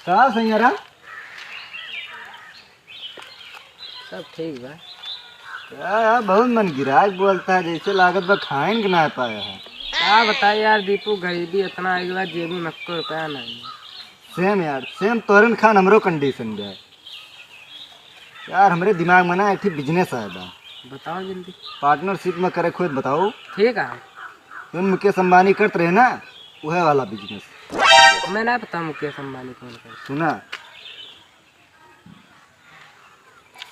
कहा सैयारा सब ठीक बा। क्या यार बहुत मन गिराज बोलता है जैसे लागत बा खाइन के ना पाया है। क्या बताइए यार दीपू, गरीबी इतना एक बार जेब में नक्को रुपया नहीं है। सेम यार सेम तोरन खान हमरो कंडीशन बा यार। हमरे दिमाग में ना एक बिजनेस आया बा। बताओ जल्दी। पार्टनरशिप में करे खुद बताओ। ठीक है। तुम मुकेश अंबानी करते रहे ना वह वाला बिजनेस। मैं ना पता मुकेश अंबानी कौन कर। सुना?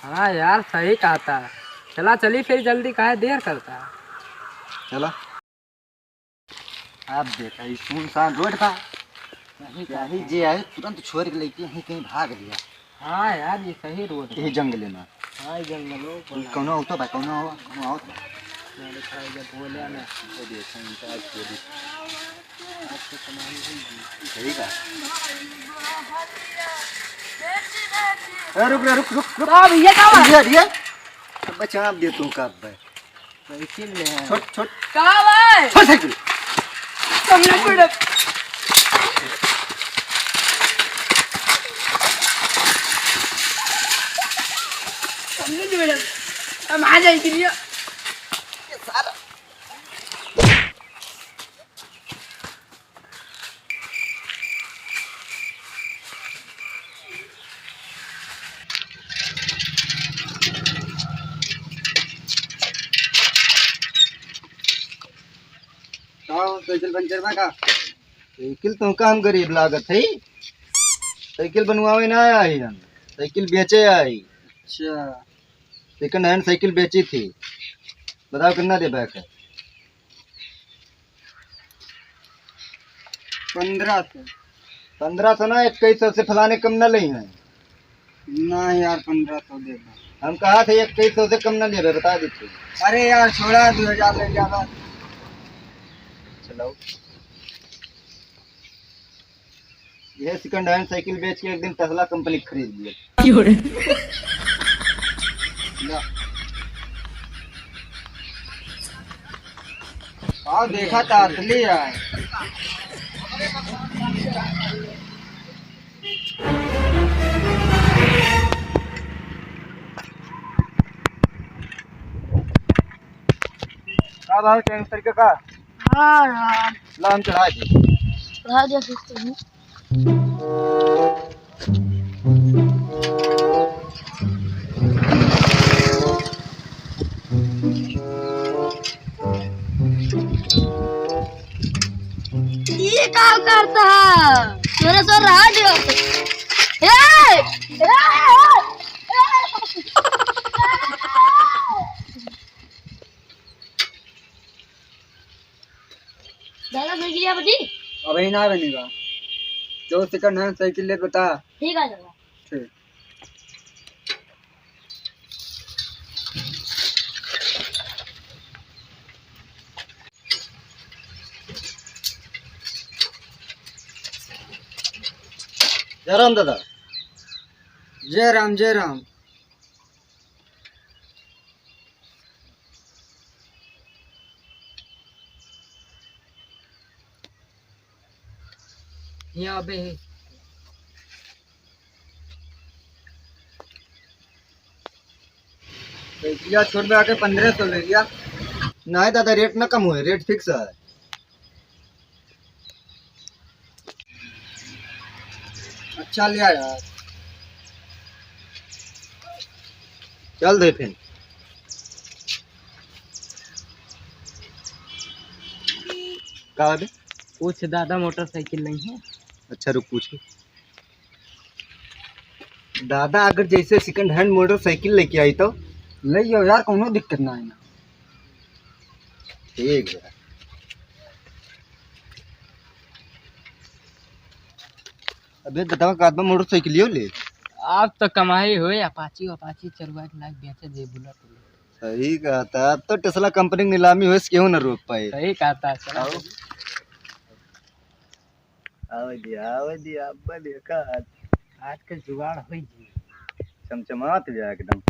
हाँ यार सही कहा था। चला चली फिर जल्दी, काहे देर करता है। चला। आप देखा ये सुनसान रोड था, यही जे आए तुरंत छोड़ के लेके यहीं कहीं भाग लिया। हाँ यार ये सही रोड है। यही जंगल में। हाँ जंगलों को कौनो होता भाई कौनो आओ मैंने कहा जब बोले ना आपको कमाई होगी। सही का। रुक रुक रुक रुक। भैया क्या ये बचा आप दे तू का भाई साइकिल में है। छोट छोट कहाँ भाई? छोट साइकिल तुमने कोई हमने जो मैडम हम आ जाएंगे लिया सारा साइकिल पंचर में का साइकिल तो काम गरीब लागत है। साइकिल बनवावे ना आया ही हम, साइकिल बेचे आई। अच्छा सेकंड हैंड साइकिल बेची थी। बताओ कितना दे बैक है? 1500। 1500 ना 2100 से फलाने कम न ले हैं ना यार। 1500 दे दो। हम कहा थे 2100 से कम न ले बता दीजिए। अरे यार छोड़ा 2000 ले जाना। चलाओ यह सेकंड हैंड साइकिल बेच के एक दिन टेस्ला कंपनी खरीद लिया। हाँ देखा था असली है। का भाव चेंज करके का? हाँ यार ला हम चढ़ा दी। चढ़ा दिया सिस्टम। ये काम करता है मेरे सर रहा दियो। दादा साइकिल या बटी अभी ना बनेगा। जो सेकंड हैंड साइकिल ले बता। ठीक है दादा। ठीक जय राम दादा। जय राम जय राम। यहाँ पे साइकिल छोड़ में आके 1500 ले लिया। नहीं दादा रेट ना कम हुए, रेट फिक्स है। अच्छा लिया यार। चल दे फिर। कहा है? कुछ दादा मोटरसाइकिल नहीं है। अच्छा रुक पूछो। दादा अगर जैसे सेकंड हैंड मोटरसाइकिल लेके आई तो ले यार कोनो दिक्कत ना है ना। ठीक है। अबे दादा का आदमी मोटरसाइकिल लियो ले। आप तो कमाई हुए अपाची अपाची चलवा के लाइक बेचे जे बुलेट। सही कहता। अब तो टेस्ला कंपनी की नीलामी हुई क्यों ना रोक पाए। सही कहता है। चलो आओ दिया अब्बा देखा आज के जुगाड़ हुई जी। चमचमात गया एकदम।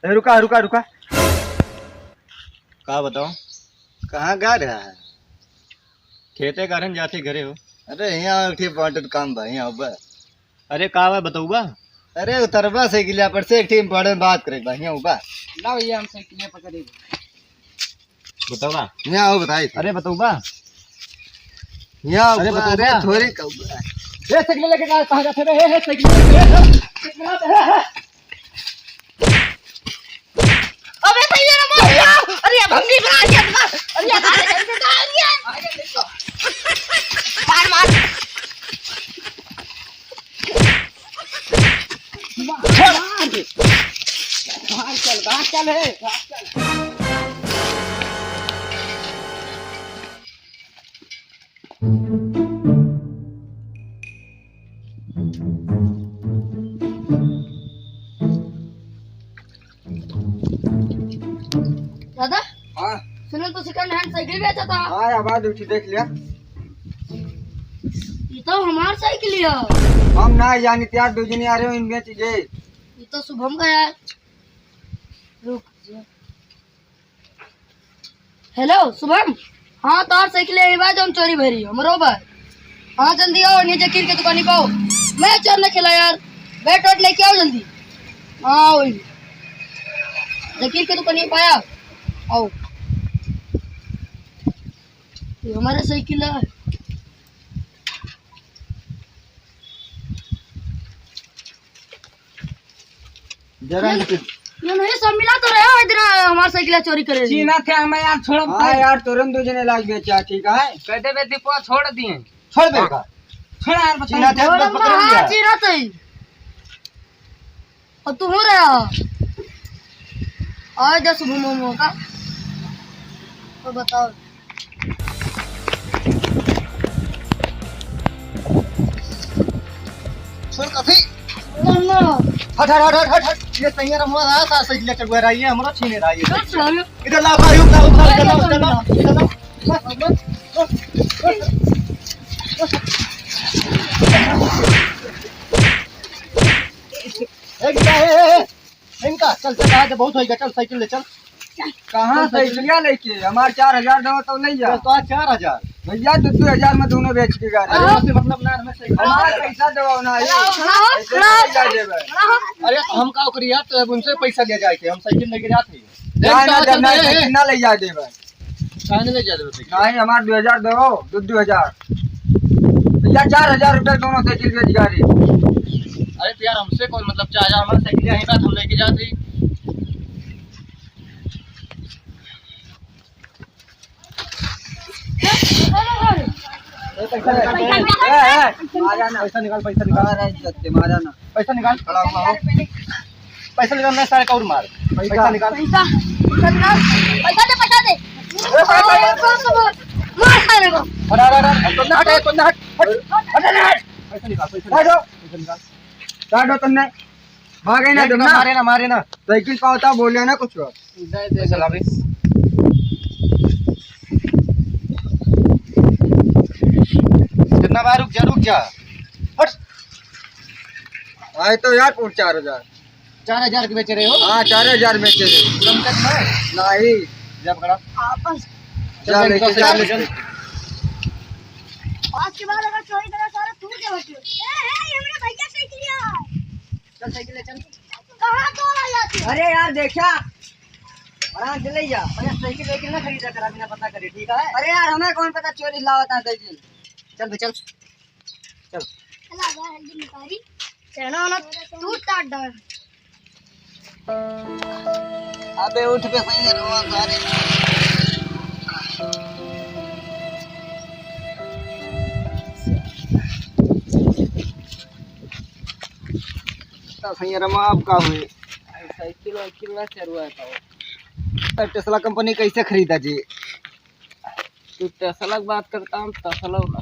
रुका रुका रुका। कहा बताओ कहाँ गा रहा है? खेते कारण जाते घरे हो। अरे यहाँ ठीक इम्पोर्टेंट काम बा यहाँ बा। अरे का बा बताऊबा। अरे उतरबा साइकिल पर से एक ठीक इम्पोर्टेंट बात करे बा यहाँ बा। लाओ ये हम साइकिल पकड़े। बताऊबा। यहाँ आओ बताई। अरे बताऊबा। यहाँ अरे बा, बताओ अरे बा। थोड़ी कहू बा। ए साइकिल लेके कहां जाते रे? ए साइकिल लेके अबे भैया ना मार दिया। अरे ये भंगी बना दिया ना। अरे ये मार मार भाग चल है। दादा हाँ सुनो तो सेकंड हैंड साइकिल बेचा था। हाँ आवाज उठी देख लिया। ये तो हमार साइकिल है। हम ना यानी त्यार दो जने आ रहे हो इनमें चीजें। ये तो शुभम का यार। रुक जा। हेलो शुभम। हाँ तार साइकिल है बात हम चोरी भरी हम बरोबर। हाँ जल्दी आओ नीचे कीर के दुकानी पाओ। मैं चोर न खिला यार। बैट वैट लेके आओ जल्दी। हाँ वही जकीर के दुकानी पाया आओ। ये हमारा साइकिल है। जरा ये नहीं सब मिला तो रहे हो इधर हमारा साइकिल चोरी करे। चीना थे हमें यार छोड़। हाँ यार तुरंत दो जने लाग बेचा ठीक है। कहते वे दीपवा छोड़ दिए। छोड़ देगा। छोड़ यार बता। चीना थे बस पकड़ हाँ लिया। चीना थे। और तू हो रहा आज 10 मोमो का तो बताओ। छोड़ काफी। ना हट हट हट हट हट ये सही रहा रहा था साइकिल चढ़ रहा है हमरा छीने रहा है। चल इधर लाओ भाई इधर लाओ इधर लाओ। इनका चल चल आज बहुत होएगा चल साइकिल ले चल। कहाँ साइकिलिया लेके हमारे 4000 दो तो नहीं जा तो 4000 भैया 2000 में दोनों बेच के गा रहे मतलब ना हमें साइकिल हमारा पैसा दो ना अरे हम का करी यार तो उनसे पैसा ले जाए के हम साइकिल लेके जाते हैं ना ले जा देबे काहे ले जा देबे नहीं हमार 2000 दो 2000 भैया 4000 रुपए दोनों साइकिल बेच गा रहे। अरे तो यार हमसे कौन मतलब 4000 हमारा साइकिल यहीं बात हम लेके जाते पैसा निकाल पैसा निकाल पैसा निकाल खड़ा हुआ हो पैसा निकालना सारे कौर मार पैसा निकाल पैसा पैसा दे मार खाने को। तो ना हट तो ना हट पैसा निकाल पैसा निकाल काटो तुमने भागे ना तुम मारे ना साइकिल पावता बोलिया ना कुछ पैसा ला बे कितना बार रुक जा हट आए तो यार 4000 के बेच रहे हो। हाँ 4000 बेचे कम तक नहीं जब खड़ा आपस चल चल आज के बाद अगर चोरी करा सारा तू के बच्चे ये मेरा भैया साइकिल है। चल साइकिल ले चल। कहां तो आ जाती। अरे यार देखा आराम से ले जा। अरे साइकिल लेकिन ना खरीदा करा बिना पता करे ठीक है। अरे यार हमें कौन पता चोरी लावता है साइकिल। चल बे चल चल चला गया हल्दी निकारी चलो ना तू टाट डाल। अबे उठ पे सही रहो सारे सही रमा आपका हुए साइकिल वाइकिल ना चलवा था। टेस्ला कंपनी कैसे खरीदा जी। तू टेस्ला की बात करता हम टेस्ला ना।